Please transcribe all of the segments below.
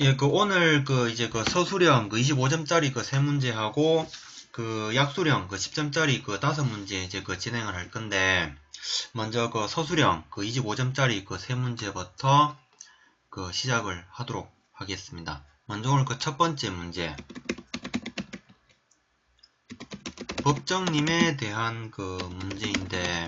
예, 오늘 이제 서술형 25점짜리 세 문제하고 약술형 10점짜리 5문제 이제 진행을 할 건데, 먼저 서술형 25점짜리 세 문제부터 시작을 하도록 하겠습니다. 먼저 오늘 첫 번째 문제. 법정님에 대한 문제인데,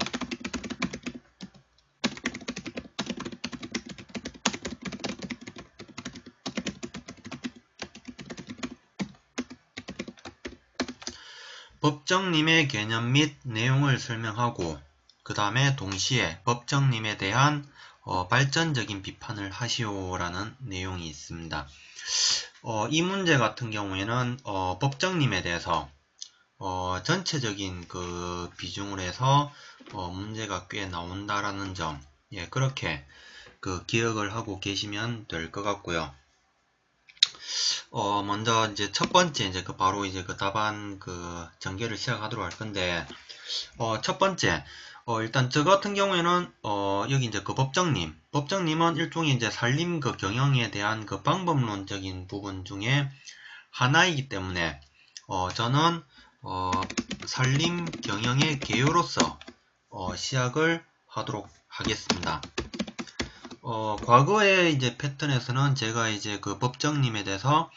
법정님의 개념 및 내용을 설명하고 그 다음에 동시에 법정님에 대한 발전적인 비판을 하시오라는 내용이 있습니다. 이 문제 같은 경우에는 법정님에 대해서 전체적인 비중을 해서 문제가 꽤 나온다라는 점, 예, 그렇게 기억을 하고 계시면 될 것 같고요. 먼저 이제 첫 번째 이제 바로 이제 답안 전개를 시작하도록 할 건데, 첫 번째, 일단 저 같은 경우에는 여기 이제 법정님은 일종의 이제 살림 경영에 대한 방법론적인 부분 중에 하나이기 때문에 저는 살림 경영의 개요로서 시작을 하도록 하겠습니다. 과거의 이제 패턴에서는 제가 이제 법정님에 대해서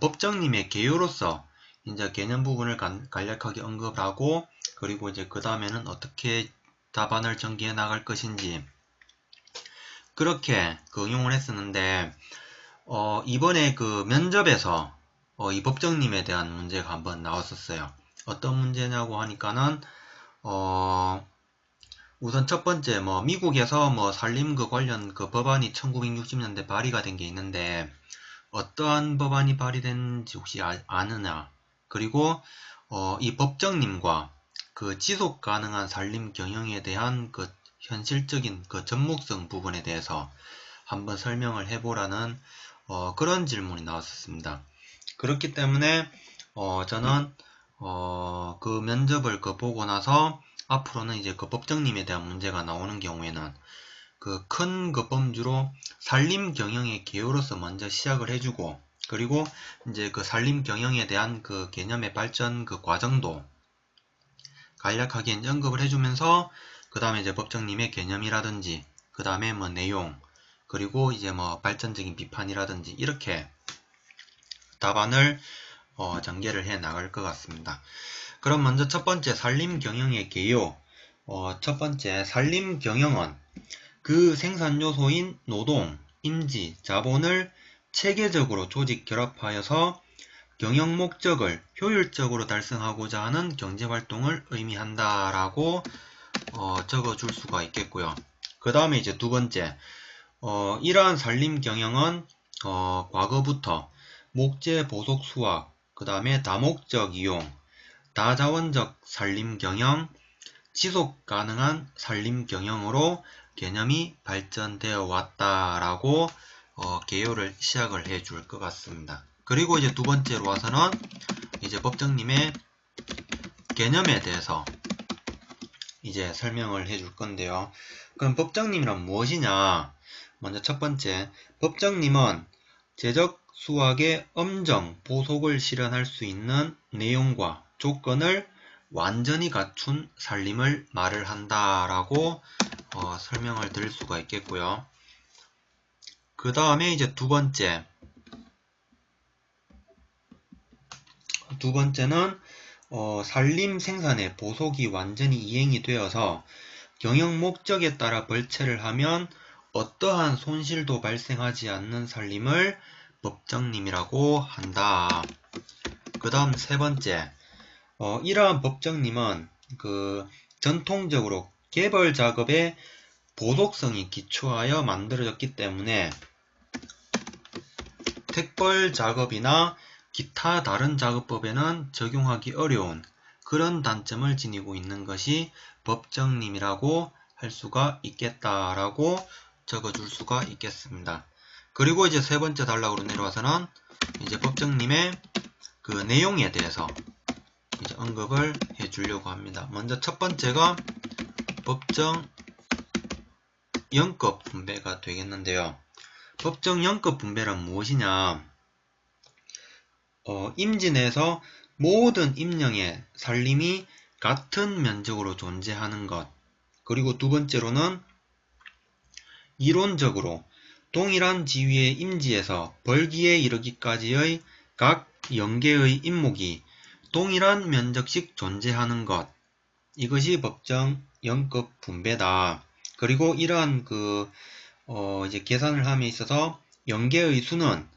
법정님의 개요로서 이제 개념 부분을 간략하게 언급하고, 그리고 이제 그 다음에는 어떻게 답안을 전개해 나갈 것인지 그렇게 응용을 했었는데, 이번에 면접에서 이 법정님에 대한 문제가 한번 나왔었어요. 어떤 문제냐고 하니까는 우선 첫 번째, 미국에서 살림 관련 법안이 1960년대 발의가 된 게 있는데, 어떠한 법안이 발의됐는지 혹시 아느냐? 그리고, 이 법정님과 지속 가능한 살림 경영에 대한 현실적인 접목성 부분에 대해서 한번 설명을 해보라는, 그런 질문이 나왔었습니다. 그렇기 때문에, 저는, 면접을 보고 나서 앞으로는 이제 법정님에 대한 문제가 나오는 경우에는 큰 범주로 살림 경영의 개요로서 먼저 시작을 해주고, 그리고 이제 살림 경영에 대한 개념의 발전 과정도 간략하게 언급을 해주면서, 그 다음에 이제 법정님의 개념이라든지, 그 다음에 내용, 그리고 이제 발전적인 비판이라든지 이렇게 답안을 전개를 해 나갈 것 같습니다. 그럼 먼저 첫 번째 살림 경영의 개요. 첫 번째 살림 경영은 생산 요소인 노동, 임지, 자본을 체계적으로 조직 결합하여서 경영 목적을 효율적으로 달성하고자 하는 경제활동을 의미한다라고 적어줄 수가 있겠고요. 그 다음에 이제 두 번째, 이러한 살림 경영은 과거부터 목재 보석 수확, 그 다음에 다목적 이용, 다자원적 살림 경영, 지속 가능한 살림 경영으로 개념이 발전되어 왔다라고 개요를 시작을 해 줄 것 같습니다. 그리고 이제 두 번째로 와서는 이제 법정님의 개념에 대해서 이제 설명을 해 줄 건데요. 그럼 법정님이란 무엇이냐? 먼저 첫 번째, 법정님은 재적 수확의 엄정, 보속을 실현할 수 있는 내용과 조건을 완전히 갖춘 살림을 말을 한다라고 설명을 드릴 수가 있겠고요. 그 다음에 이제 두 번째는 살림 생산의 보속이 완전히 이행이 되어서 경영 목적에 따라 벌채를 하면 어떠한 손실도 발생하지 않는 살림을 법정님이라고 한다. 그 다음 세 번째, 이러한 법정님은 전통적으로 개벌 작업의 보속성이 기초하여 만들어졌기 때문에 택벌 작업이나 기타 다른 작업법에는 적용하기 어려운 그런 단점을 지니고 있는 것이 법정님이라고 할 수가 있겠다라고 적어줄 수가 있겠습니다. 그리고 이제 세 번째 단락으로 내려와서는 이제 법정님의 내용에 대해서 이제 언급을 해 주려고 합니다. 먼저 첫 번째가 법정 영법 분배가 되겠는데요. 법정 영급 분배란 무엇이냐? 임지 내에서 모든 임령의 살림이 같은 면적으로 존재하는 것. 그리고 두 번째로는 이론적으로 동일한 지위의 임지에서 벌기에 이르기까지의 각 영계의 임목이 동일한 면적씩 존재하는 것. 이것이 법정 영급 분배다. 그리고 이러한 이제 계산을 함에 있어서 영계의 수는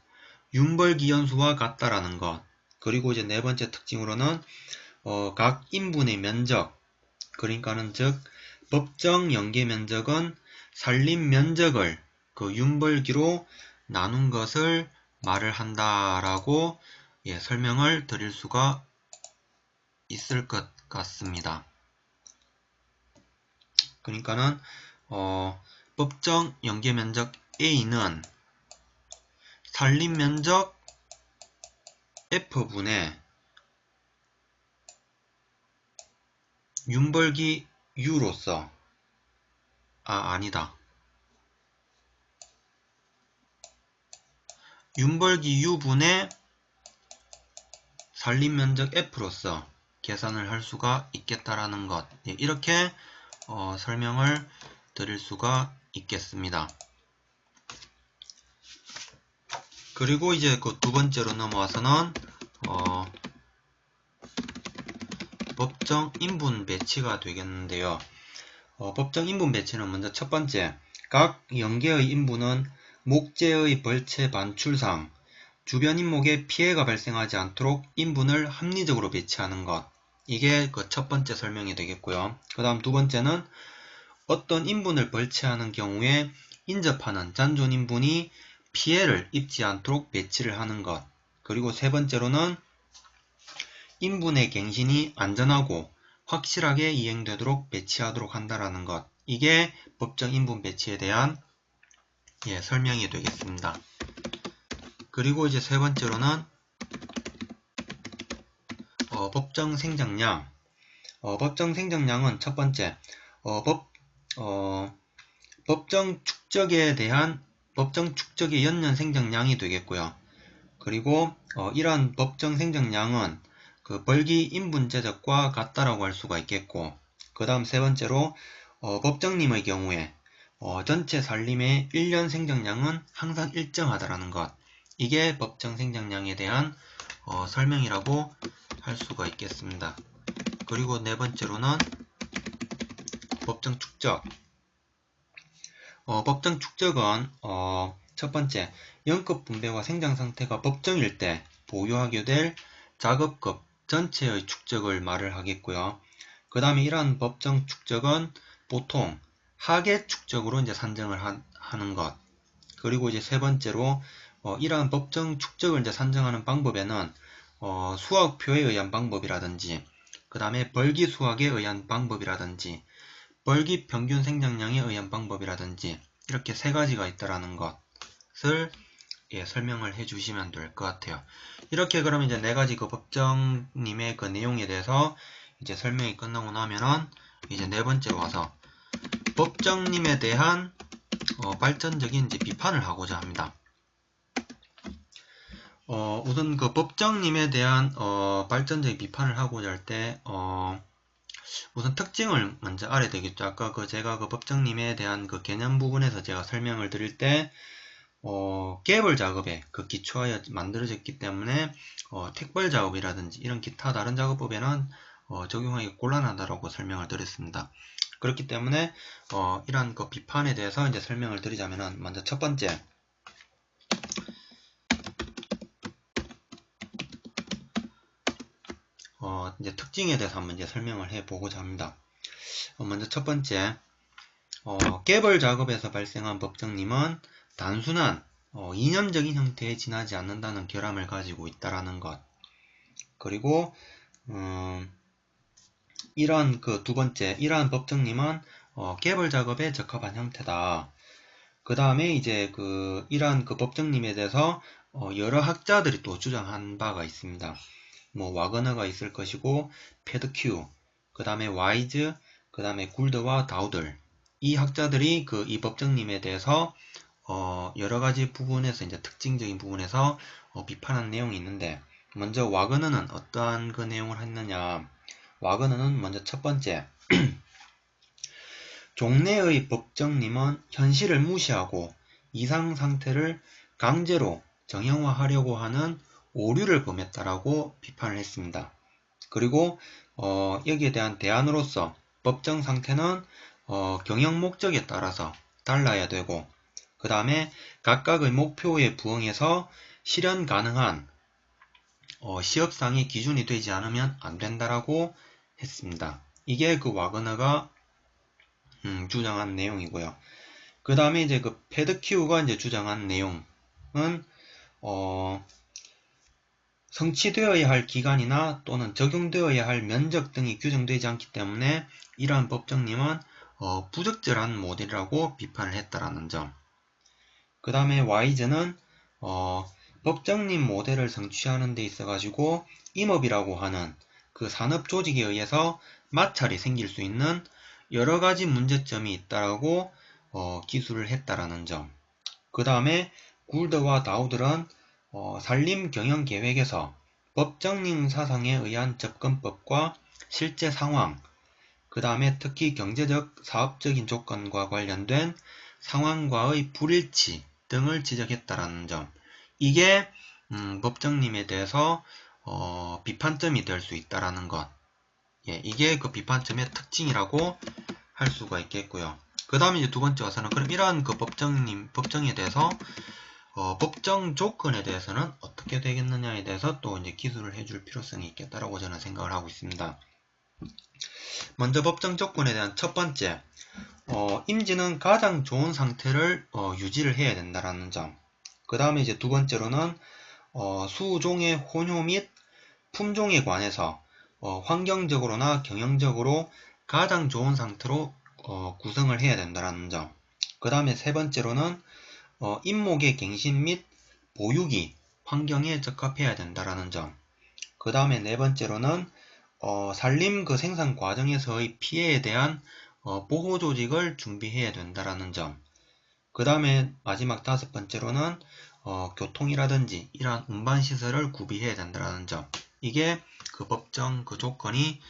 윤벌기연수와 같다라는 것. 그리고 이제 네 번째 특징으로는 각 인분의 면적, 그러니까는 즉 법정 영계 면적은 살림 면적을 그 윤벌기로 나눈 것을 말을 한다라고 설명을 드릴 수가 있을 것 같습니다. 그러니까는 법정 영계 면적 A는 살림 면적 F분의 윤벌기 U로서 아니다. 윤벌기 U분의 살림 면적 F로서 계산을 할 수가 있겠다라는 것. 이렇게 설명을 드릴 수가 있겠습니다. 그리고 이제 그 두 번째로 넘어와서는 법정 인분 배치가 되겠는데요. 법정 인분 배치는 먼저 첫 번째, 각 영계의 인분은 목재의 벌채 반출상 주변 인목에 피해가 발생하지 않도록 인분을 합리적으로 배치하는 것. 이게 그 첫 번째 설명이 되겠고요. 그 다음 두 번째는 어떤 인분을 벌채하는 경우에 인접하는 잔존 인분이 피해를 입지 않도록 배치를 하는 것. 그리고 세 번째로는 인분의 갱신이 안전하고 확실하게 이행되도록 배치하도록 한다라는 것. 이게 법정 인분 배치에 대한 설명이 되겠습니다. 그리고 이제 세 번째로는 법정 생정량. 법정 생정량은 첫 번째 법정 축적에 대한 법정 축적의 연년 생정량이 되겠고요. 그리고 이러한 법정 생정량은 그 벌기 인분 제적과 같다라고 할 수가 있겠고, 그 다음 세 번째로 법정님의 경우에 전체 살림의 1년 생정량은 항상 일정하다라는 것. 이게 법정 생정량에 대한 설명이라고 할 수가 있겠습니다. 그리고 네 번째로는 법정 축적. 법정 축적은 첫 번째, 영급 분배와 생장 상태가 법정일 때 보유하게 될 작업급 전체의 축적을 말을 하겠고요. 그 다음에 이러한 법정 축적은 보통 하계 축적으로 이제 산정을 하는 것. 그리고 이제 세 번째로 이러한 법정 축적을 이제 산정하는 방법에는 수학표에 의한 방법이라든지, 그 다음에 벌기 수학에 의한 방법이라든지, 벌기 평균 생장량에 의한 방법이라든지, 이렇게 세 가지가 있다라는 것을 설명을 해주시면 될 것 같아요. 이렇게 그러면 이제 네 가지 그 법정님의 그 내용에 대해서 이제 설명이 끝나고 나면은 이제 네 번째로 와서 법정님에 대한 발전적인 이제 비판을 하고자 합니다. 우선 그 법정님에 대한 발전적인 비판을 하고자 할 때 우선 특징을 먼저 알아야 되겠죠. 아까 제가 그 법정님에 대한 그 개념 부분에서 제가 설명을 드릴 때 계벌 작업에 그 기초하여 만들어졌기 때문에 택벌 작업이라든지 이런 기타 다른 작업법에는 적용하기 곤란하다라고 설명을 드렸습니다. 그렇기 때문에 이러한 그 비판에 대해서 이제 설명을 드리자면은 먼저 첫 번째, 이제 특징에 대해서 한번 이제 설명을 해보고자 합니다. 먼저 첫 번째, 계벌 작업에서 발생한 법정님은 단순한 이념적인 형태에 지나지 않는다는 결함을 가지고 있다라는 것. 그리고 이러한 그 두 번째, 이러한 법정님은 계벌 작업에 적합한 형태다. 그 다음에 이제 이러한 그 법정님에 대해서 여러 학자들이 또 주장한 바가 있습니다. 뭐 와그너가 있을 것이고, 페드큐, 그 다음에 와이즈, 그 다음에 굴드와 다우들, 이 학자들이 이 법정님에 대해서 여러 가지 부분에서 이제 특징적인 부분에서 비판한 내용이 있는데, 먼저 와그너는 어떠한 그 내용을 했느냐. 와그너는 먼저 첫 번째, 종래의 법정님은 현실을 무시하고 이상 상태를 강제로 정형화하려고 하는 오류를 범했다라고 비판을 했습니다. 그리고 여기에 대한 대안으로서 법정 상태는 경영 목적에 따라서 달라야 되고, 그 다음에 각각의 목표에 부응해서 실현 가능한 시업상의 기준이 되지 않으면 안 된다라고 했습니다. 이게 그 와그너가 주장한 내용이고요. 그 다음에 이제 그 페드큐가 이제 주장한 내용은 성취되어야 할 기간이나 또는 적용되어야 할 면적 등이 규정되지 않기 때문에 이러한 법정님은 부적절한 모델이라고 비판을 했다라는 점. 그 다음에 와이즈는 법정님 모델을 성취하는 데 있어 가지고 임업이라고 하는 그 산업 조직에 의해서 마찰이 생길 수 있는 여러 가지 문제점이 있다라고 기술을 했다라는 점. 그 다음에 굴드와 다우들은 산림 경영 계획에서 법정님 사상에 의한 접근법과 실제 상황, 그 다음에 특히 경제적, 사업적인 조건과 관련된 상황과의 불일치 등을 지적했다라는 점. 이게 법정님에 대해서 비판점이 될 수 있다라는 것. 예, 이게 그 비판점의 특징이라고 할 수가 있겠고요. 그 다음에 이제 두 번째 와서는 그럼 이러한 그 법정에 대해서 법정 조건에 대해서는 어떻게 되겠느냐에 대해서 또 이제 기술을 해줄 필요성이 있겠다라고 저는 생각을 하고 있습니다. 먼저 법정 조건에 대한 첫 번째, 임지는 가장 좋은 상태를 유지를 해야 된다라는 점. 그 다음에 이제 두 번째로는 수종의 혼효 및 품종에 관해서 환경적으로나 경영적으로 가장 좋은 상태로 구성을 해야 된다는 점. 그 다음에 세 번째로는 임목의 갱신 및 보육이 환경에 적합해야 된다는 점. 그 다음에 네 번째로는 산림 그 생산 과정에서의 피해에 대한 보호 조직을 준비해야 된다는 점. 그 다음에 마지막 다섯 번째로는 교통이라든지 이러한 운반 시설을 구비해야 된다는 점. 이게 그 법정 그 조건이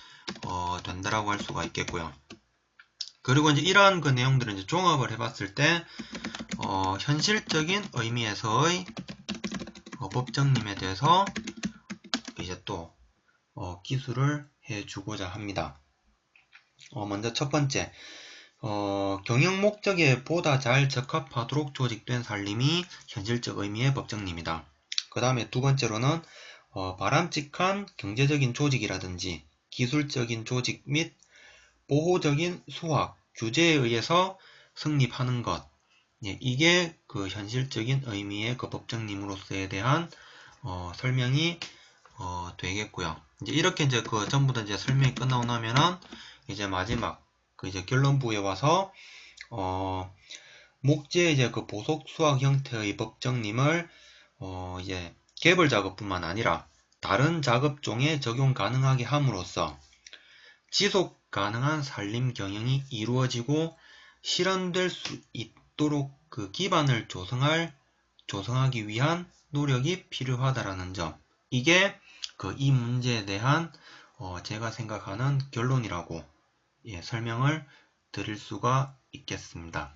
된다라고 할 수가 있겠고요. 그리고 이제 이러한 그 내용들을 이제 종합을 해봤을 때 현실적인 의미에서의 법정님에 대해서 이제 또 기술을 해주고자 합니다. 먼저 첫 번째, 경영 목적에 보다 잘 적합하도록 조직된 산림이 현실적 의미의 법정님이다. 그 다음에 두 번째로는 바람직한 경제적인 조직이라든지 기술적인 조직 및 보호적인 수학, 규제에 의해서 성립하는 것. 예, 이게 그 현실적인 의미의 그 법정님으로서에 대한 설명이 되겠고요. 이제 이렇게 이제 그 전부 다 이제 설명이 끝나고 나면은 이제 마지막 그 이제 결론부에 와서 목재의 이제 그 보석 수학 형태의 법정님을 이제 개벌 작업뿐만 아니라 다른 작업종에 적용 가능하게 함으로써 지속 가능한 산림 경영이 이루어지고 실현될 수 있도록 그 기반을 조성하기 위한 노력이 필요하다라는 점. 이게 그 이 문제에 대한 제가 생각하는 결론이라고 설명을 드릴 수가 있겠습니다.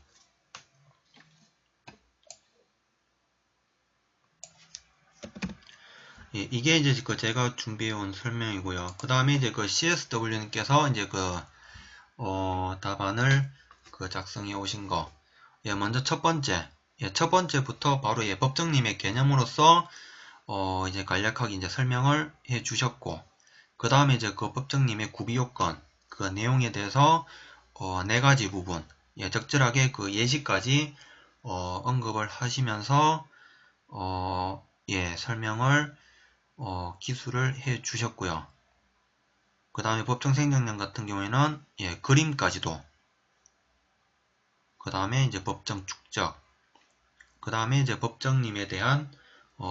예, 이게 이제 그 제가 준비해온 설명이고요. 그 다음에 이제 그 CSW님께서 이제 그 답안을 그 작성해 오신 거. 예, 먼저 첫 번째. 예, 첫 번째부터 바로 예, 법정님의 개념으로서 이제 간략하게 이제 설명을 해 주셨고, 그 다음에 이제 그 법정님의 구비요건, 그 내용에 대해서 네 가지 부분, 예, 적절하게 그 예시까지 언급을 하시면서 예, 설명을 기술을 해 주셨고요. 그 다음에 법정 생각론 같은 경우에는 예, 그림까지도, 그 다음에 이제 법정 축적, 그 다음에 이제 법정님에 대한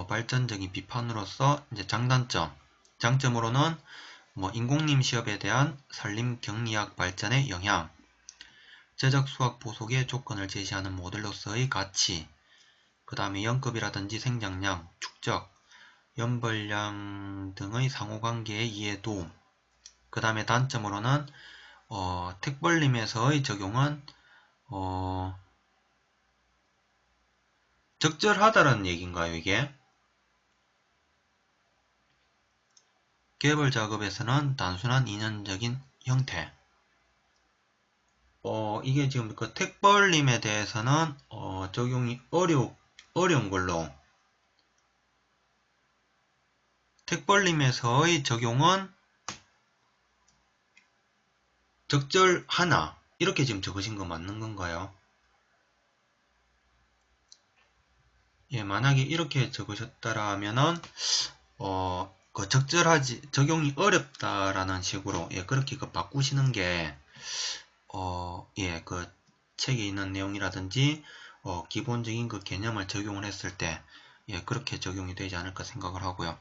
발전적인 비판으로서 이제 장단점, 장점으로는 뭐 인공림 시업에 대한 산림 경리학 발전의 영향, 제적 수학 보속의 조건을 제시하는 모델로서의 가치, 그 다음에 연급이라든지 생장량, 축적, 연벌량 등의 상호관계의 이해 도움. 그 다음에 단점으로는 택벌림에서의 적용은 적절하다라는 얘기인가요, 이게? 개벌 작업에서는 단순한 인연적인 형태. 이게 지금 그 택벌림에 대해서는 적용이 어려운 걸로. 택벌림에서의 적용은 적절하나 이렇게 지금 적으신 거 맞는 건가요? 예, 만약에 이렇게 적으셨다라면은 그 적용이 어렵다라는 식으로 예, 그렇게 그 바꾸시는 게 예, 그 책에 있는 내용이라든지 기본적인 그 개념을 적용을 했을 때 예, 그렇게 적용이 되지 않을까 생각을 하고요.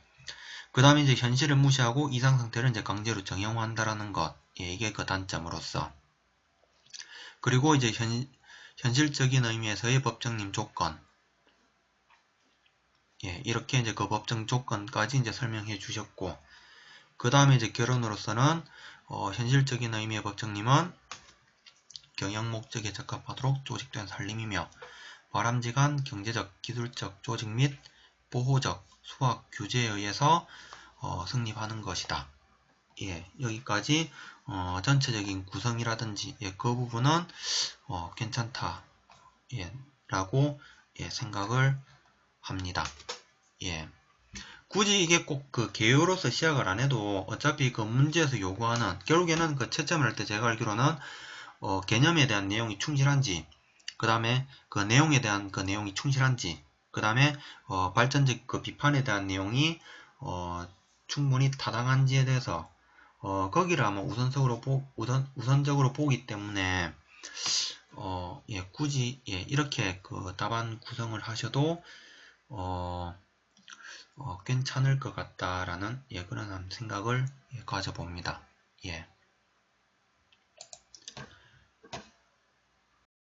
그 다음에 이제 현실을 무시하고 이상 상태를 이제 강제로 정형화한다라는 것, 예, 이게 그 단점으로서. 그리고 이제 현실적인 의미에서의 법정님 조건, 예, 이렇게 이제 그 법정 조건까지 이제 설명해 주셨고, 그 다음에 이제 결론으로서는 현실적인 의미의 법정님은 경영 목적에 적합하도록 조직된 살림이며 바람직한 경제적, 기술적, 조직 및 보호적, 수학 규제에 의해서 성립하는 것이다. 예, 여기까지 전체적인 구성이라든지 예, 그 부분은 괜찮다. 예, 라고 예, 생각을 합니다. 예. 굳이 이게 꼭 그 개요로서 시작을 안 해도 어차피 그 문제에서 요구하는 결국에는 그 채점을 할 때 제가 알기로는 개념에 대한 내용이 충실한지 그 다음에 그 내용에 대한 그 내용이 충실한지 그 다음에 발전적 그 비판에 대한 내용이 충분히 타당한지에 대해서 거기를 아마 우선적으로 보기 때문에 예, 굳이 예, 이렇게 그 답안 구성을 하셔도 괜찮을 것 같다라는 예, 그런 생각을 예, 가져봅니다. 예.